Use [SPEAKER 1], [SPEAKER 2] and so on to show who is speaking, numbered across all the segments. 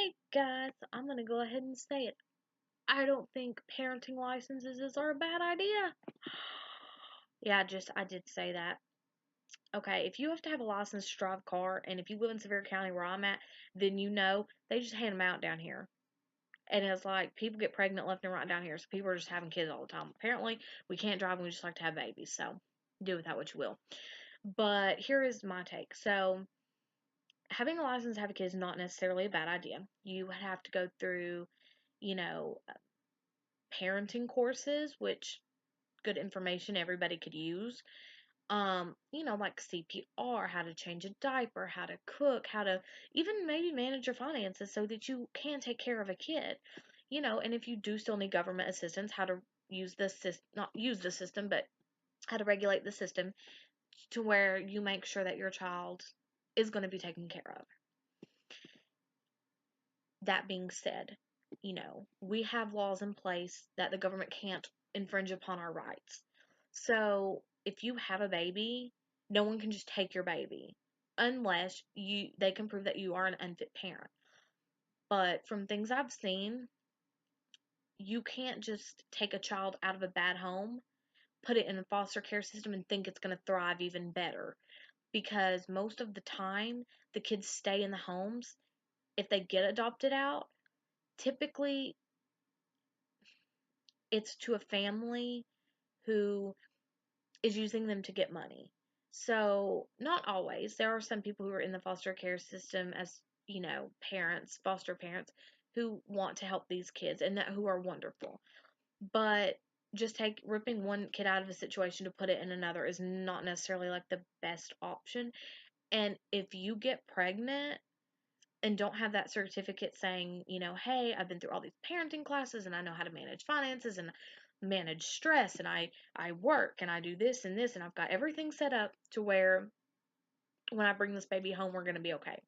[SPEAKER 1] Hey guys, I'm gonna go ahead and say it. I don't think parenting licenses are a bad idea. Yeah, I did say that. Okay, if you have to have a license to drive a car, and if you live in Sevier County where I'm at, then they just hand them out down here. And it's like people get pregnant left and right down here, so people are just having kids all the time. Apparently, we can't drive and we just like to have babies, so do with that what you will. But here is my take. So, having a license to have a kid is not necessarily a bad idea. You would have to go through, you know, parenting courses, which good information everybody could use. Like CPR, how to change a diaper, how to cook, how to even maybe manage your finances so that you can take care of a kid. And if you do still need government assistance, how to use the system, not use the system, but how to regulate the system to where you make sure that your child is going to be taken care of. That being said, we have laws in place that the government can't infringe upon our rights. So if you have a baby, no one can just take your baby unless they can prove that you are an unfit parent. But from things I've seen, you can't just take a child out of a bad home, put it in a foster care system and think it's going to thrive even better because most of the time the kids stay in the homes. If they get adopted out, typically it's to a family who is using them to get money. So, not always. There are some people who are in the foster care system as, parents, foster parents, who want to help these kids and who are wonderful. But just ripping one kid out of a situation to put it in another is not necessarily like the best option. And if you get pregnant and don't have that certificate saying, hey, I've been through all these parenting classes and I know how to manage finances and manage stress and I work and I do this and I've got everything set up to where when I bring this baby home we're going to be okay.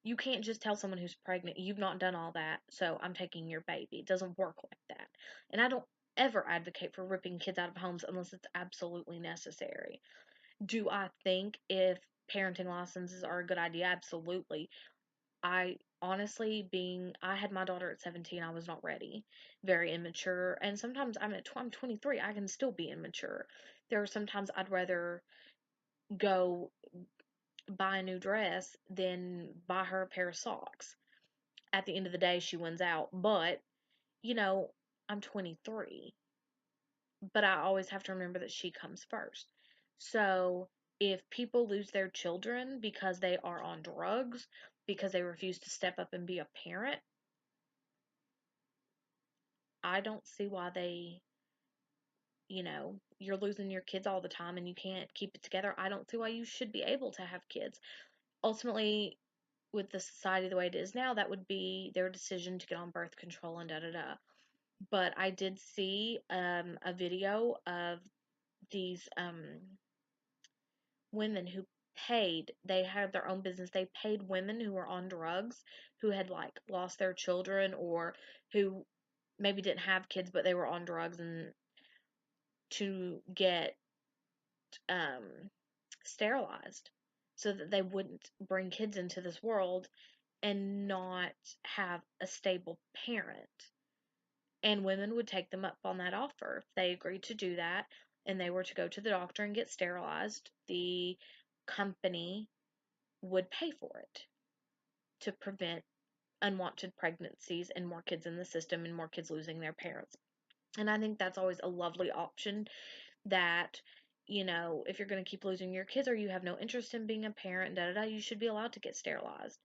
[SPEAKER 1] You can't just tell someone who's pregnant, you've not done all that, so I'm taking your baby. It doesn't work like that. And I don't ever advocate for ripping kids out of homes unless it's absolutely necessary. Do I think if parenting licenses are a good idea? Absolutely. I honestly, I had my daughter at 17, I was not ready, very immature, and sometimes I'm 23, I can still be immature. There are sometimes I'd rather go buy a new dress than buy her a pair of socks. At the end of the day, she wins out, but you know, I'm 23, but I always have to remember that she comes first. So, if people lose their children because they are on drugs, because they refuse to step up and be a parent, I don't see why you're losing your kids all the time and you can't keep it together. I don't see why you should be able to have kids. Ultimately, with the society the way it is now, that would be their decision to get on birth control and da da da. But I did see a video of these women who they had their own business. They paid women who were on drugs, who had like lost their children or who maybe didn't have kids but they were on drugs and to get um, sterilized so that they wouldn't bring kids into this world and not have a stable parent. And women would take them up on that offer. If they agreed to do that and they were to go to the doctor and get sterilized, the company would pay for it to prevent unwanted pregnancies and more kids in the system and more kids losing their parents. And I think that's always a lovely option that, if you're going to keep losing your kids or you have no interest in being a parent, da da da, you should be allowed to get sterilized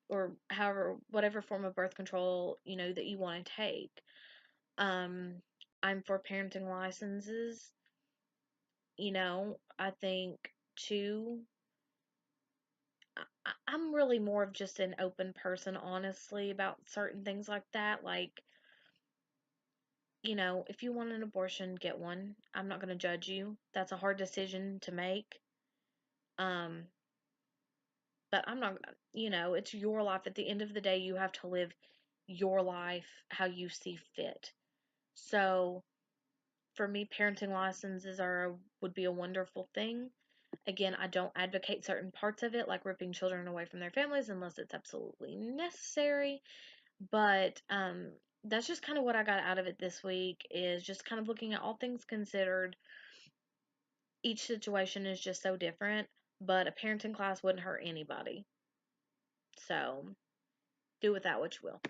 [SPEAKER 1] or however, whatever form of birth control, that you want to take. Um, I'm for parenting licenses. I think too, I'm really more of just an open person, honestly, about certain things like that. Like, if you want an abortion, get one. I'm not going to judge you. That's a hard decision to make. Um, but I'm not, it's your life. At the end of the day, you have to live your life how you see fit. So, for me, parenting licenses would be a wonderful thing. Again, I don't advocate certain parts of it, like ripping children away from their families unless it's absolutely necessary. But that's just kind of what I got out of it this week, is just kind of looking at all things considered. Each situation is just so different, but a parenting class wouldn't hurt anybody. So do with that what you will.